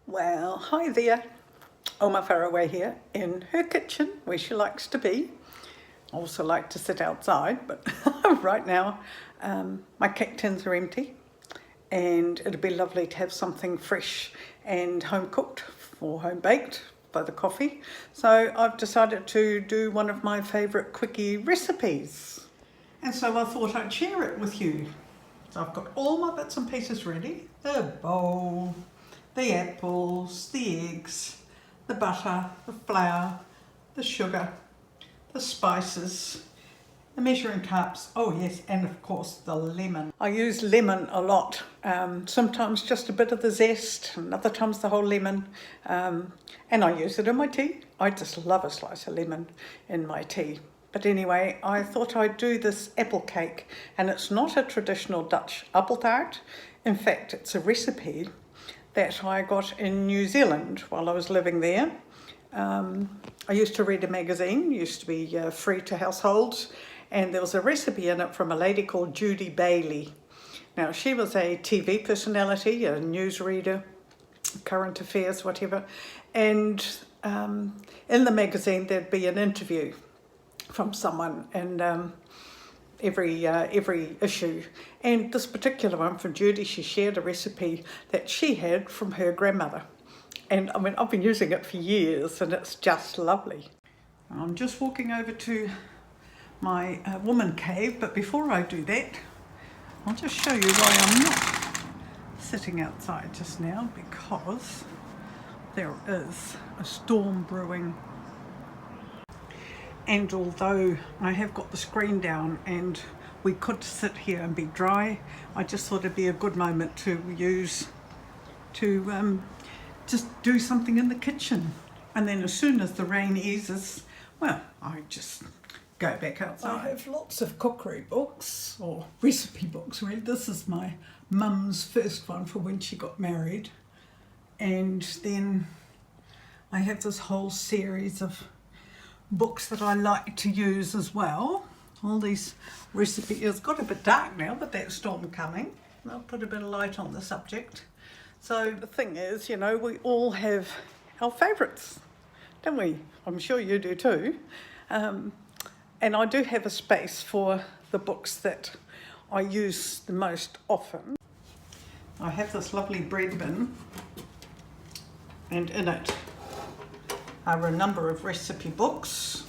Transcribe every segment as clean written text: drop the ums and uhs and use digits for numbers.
Well, hi there. Oma Faraway here in her kitchen where she likes to be. I also like to sit outside, but right now my cake tins are empty and it'd be lovely to have something fresh and home cooked or home baked by the coffee. So I've decided to do one of my favourite quickie recipes. And so I thought I'd share it with you. So I've got all my bits and pieces ready. The bowl, the apples, the eggs, the butter, the flour, the sugar, the spices, the measuring cups, oh yes, and of course the lemon. I use lemon a lot, sometimes just a bit of the zest, and other times the whole lemon, and I use it in my tea. I just love a slice of lemon in my tea. But anyway, I thought I'd do this apple cake, and it's not a traditional Dutch apple tart. In fact, it's a recipe that I got in New Zealand while I was living there. I used to read a magazine, used to be free to households, and there was a recipe in it from a lady called Judy Bailey. Now, she was a TV personality, a newsreader, current affairs, whatever, and in the magazine there'd be an interview from someone, and every issue, and this particular one from Judy, she shared a recipe that she had from her grandmother, and I mean I've been using it for years and it's just lovely. I'm just walking over to my woman cave, but before I do that I'll just show you why I'm not sitting outside just now, because there is a storm brewing. And although I have got the screen down and we could sit here and be dry, I just thought it'd be a good moment to use to just do something in the kitchen. And then as soon as the rain eases, well, I just go back outside. I have lots of cookery books, or recipe books really. This is my mum's first one for when she got married. And then I have this whole series of books that I like to use as well. All these recipes. It's got a bit dark now, but that storm coming, I'll put a bit of light on the subject. So the thing is, you know, we all have our favourites, don't we? I'm sure you do too. And I do have a space for the books that I use the most often. I have this lovely bread bin, and in it are a number of recipe books.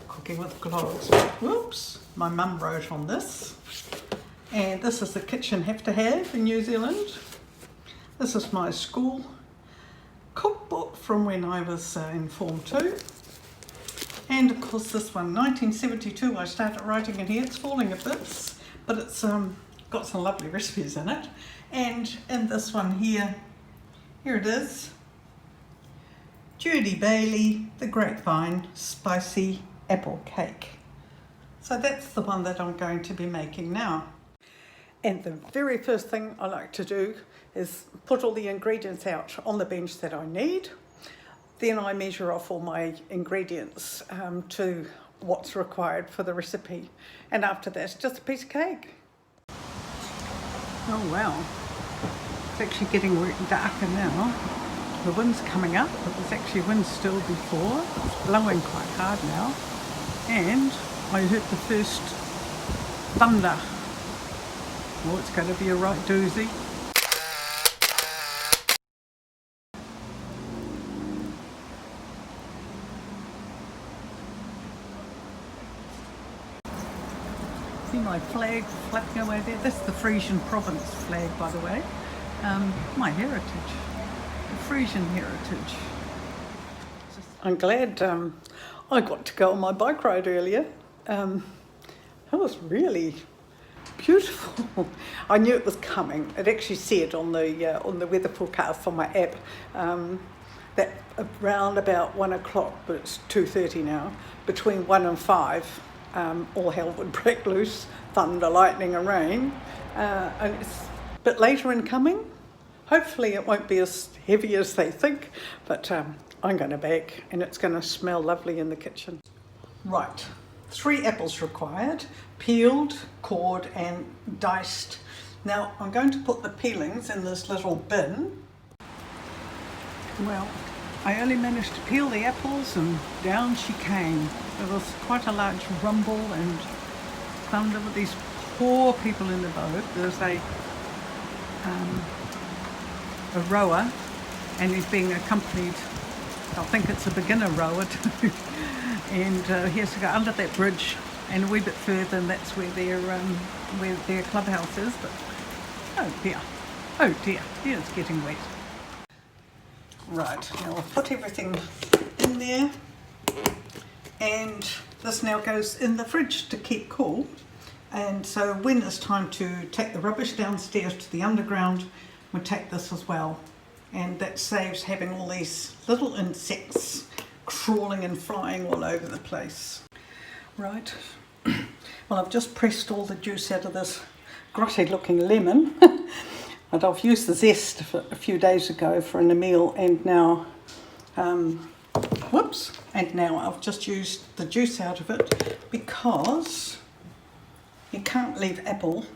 Cooking with Clogs. Whoops, my mum wrote on this. And this is the kitchen have to have in New Zealand. This is my school cookbook from when I was in Form 2. And of course this one, 1972, I started writing in here. It's falling a bit, but it's got some lovely recipes in it. And in this one here it is. Judy Bailey, the Grapevine Spicy Apple Cake. So that's the one that I'm going to be making now. And the very first thing I like to do is put all the ingredients out on the bench that I need. Then I measure off all my ingredients to what's required for the recipe. And after that, it's just a piece of cake. Oh wow, it's actually getting darker now. The wind's coming up, but there's actually wind still before. It's blowing quite hard now. And I heard the first thunder. Oh, it's going to be a right doozy. See my flag flapping away there? That's the Frisian province flag, by the way. My heritage. Frisian heritage. I'm glad I got to go on my bike ride earlier. It was really beautiful. I knew it was coming. It actually said on the weather forecast for my app that around about 1 o'clock, but it's 2:30 now, between 1 and 5, all hell would break loose, thunder, lightning and rain. And it's a bit later in coming. Hopefully it won't be as heavy as they think, but I'm going to bake and it's going to smell lovely in the kitchen. Right, 3 apples required, peeled, cored and diced. Now I'm going to put the peelings in this little bin Well, I only managed to peel the apples and down she came. There was quite a large rumble and thunder with these poor people in the boat. There's a rower, and he's being accompanied, I think it's a beginner rower too, and he has to go under that bridge and a wee bit further, and that's where their clubhouse is. But oh dear, yeah, it's getting wet. Right, now I'll put everything in there, and this now goes in the fridge to keep cool. And so when it's time to take the rubbish downstairs to the underground, we take this as well, and that saves having all these little insects crawling and flying all over the place. Right, well, I've just pressed all the juice out of this grotty looking lemon and I've used the zest a few days ago for a meal, and now now I've just used the juice out of it, because you can't leave apple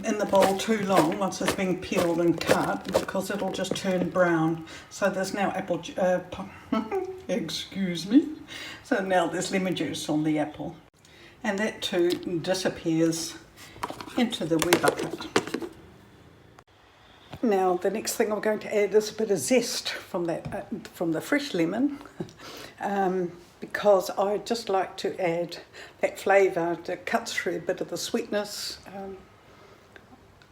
in the bowl too long once it's been peeled and cut, because it'll just turn brown. So there's now apple excuse me, so now there's lemon juice on the apple, and that too disappears into the wee bucket. Now the next thing I'm going to add is a bit of zest from the fresh lemon, because I just like to add that flavour that cuts through a bit of the sweetness,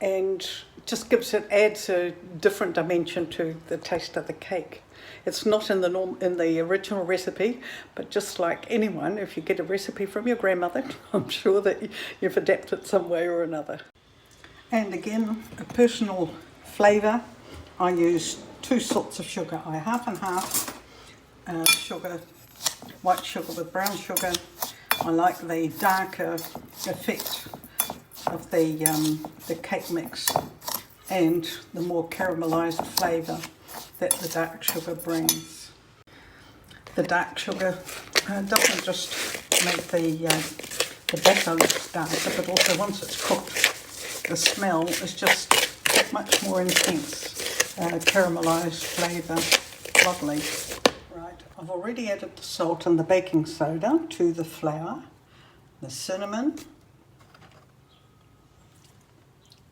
and just adds a different dimension to the taste of the cake. It's not in the original recipe, but just like anyone, if you get a recipe from your grandmother, I'm sure that you've adapted some way or another. And again, a personal flavour, I use 2 sorts of sugar. I half and half sugar, white sugar with brown sugar. I like the darker effect of the cake mix and the more caramelised flavour that the dark sugar brings. The dark sugar doesn't just make the batter look darker, but also once it's cooked, the smell is just much more intense, caramelised flavour, lovely. Right, I've already added the salt and the baking soda to the flour, the cinnamon,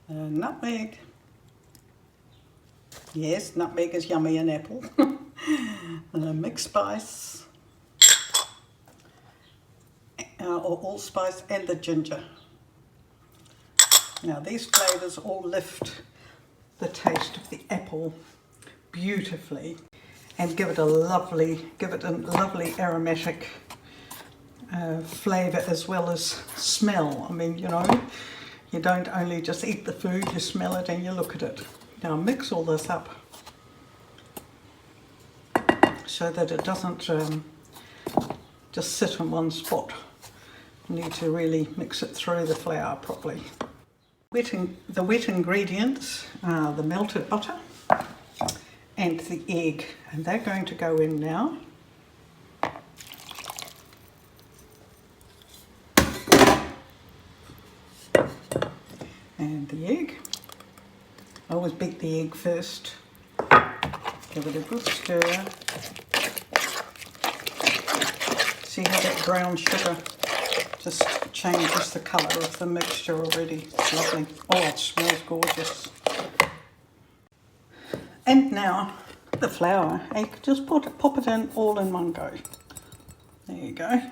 nutmeg. Yes, nutmeg is yummy in apple. And a mixed spice, or allspice, and the ginger. Now these flavours all lift the taste of the apple beautifully and give it a lovely aromatic flavour as well as smell. I mean, you know, you don't only just eat the food, you smell it and you look at it. Now mix all this up so that it doesn't just sit in one spot. You need to really mix it through the flour properly. The wet ingredients are the melted butter and the egg, and they're going to go in now. And the egg. I always beat the egg first. Give it a good stir. See how that brown sugar just changes the colour of the mixture already. It's lovely. Oh, it smells gorgeous. And now the flour. You can just pop it in all in one go. There you go.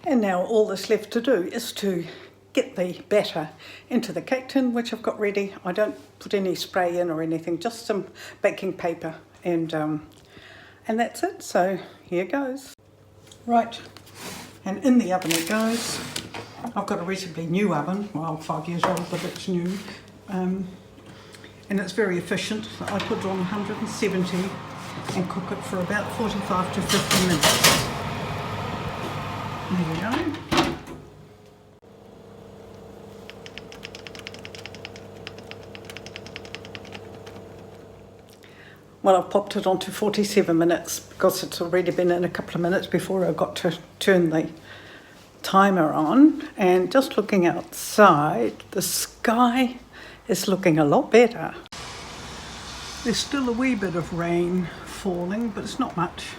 And now all that's left to do is to get the batter into the cake tin, which I've got ready. I don't put any spray in or anything, just some baking paper, and that's it. So here goes. Right, and in the oven it goes. I've got a reasonably new oven, well, 5 years old, but it's new, and it's very efficient. I put it on 170 and cook it for about 45 to 50 minutes. There you go. Well, I've popped it on to 47 minutes because it's already been in a couple of minutes before I got to turn the timer on. And just looking outside, the sky is looking a lot better. There's still a wee bit of rain falling, but it's not much.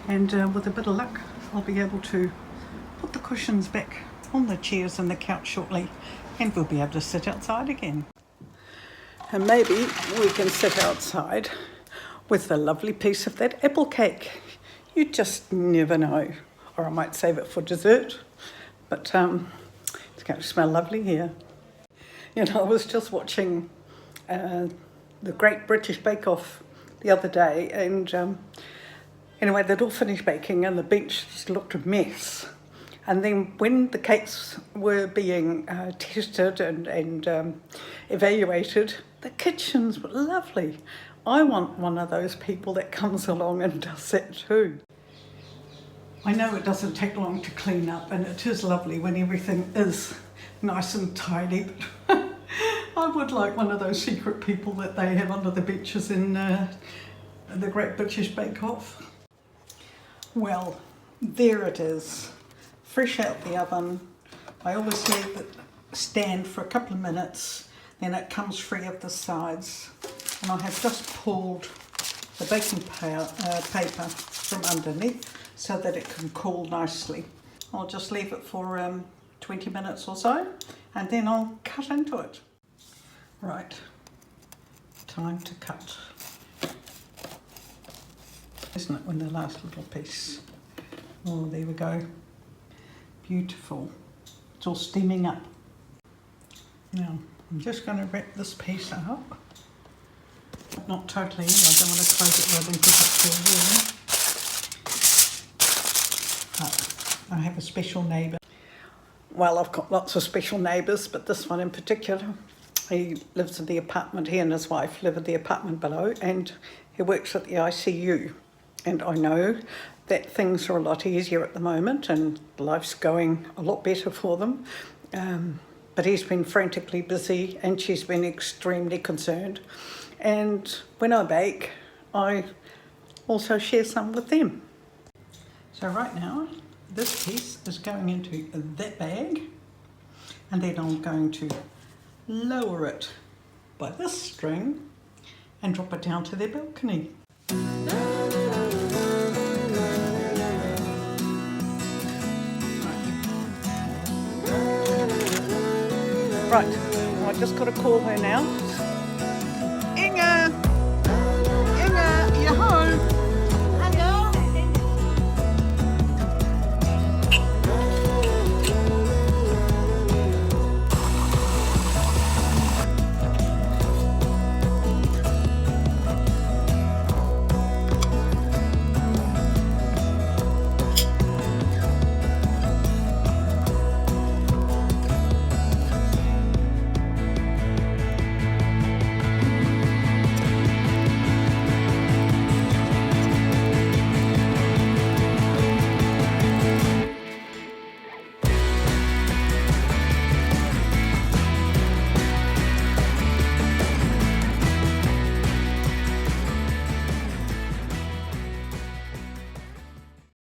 And with a bit of luck, I'll be able to put the cushions back on the chairs and the couch shortly, and we'll be able to sit outside again. And maybe we can sit outside with a lovely piece of that apple cake. You just never know. Or I might save it for dessert, but it's going to smell lovely here. You know, I was just watching the Great British Bake Off the other day, and anyway, they'd all finished baking and the bench just looked a mess. And then when the cakes were being tested and evaluated, the kitchens were lovely. I want one of those people that comes along and does that too. I know it doesn't take long to clean up, and it is lovely when everything is nice and tidy, but I would like one of those secret people that they have under the benches in the Great British Bake Off. Well, there it is, fresh out the oven. I always leave it stand for a couple of minutes, then it comes free of the sides. And I have just pulled the baking paper from underneath so that it can cool nicely. I'll just leave it for 20 minutes or so, and then I'll cut into it. Right, time to cut. Isn't it, when the last little piece? Oh, there we go. Beautiful. It's all steaming up. Now, I'm just going to wrap this piece up. Not totally, I don't want to close it rather than put it too warm. I have a special neighbour. Well, I've got lots of special neighbours, but this one in particular, he lives in the apartment, he and his wife live in the apartment below, and he works at the ICU. And I know that things are a lot easier at the moment and life's going a lot better for them. But he's been frantically busy and she's been extremely concerned. And when I bake, I also share some with them. So right now, this piece is going into that bag, and then I'm going to lower it by this string and drop it down to their balcony. Right, I just got to call her now. Inga!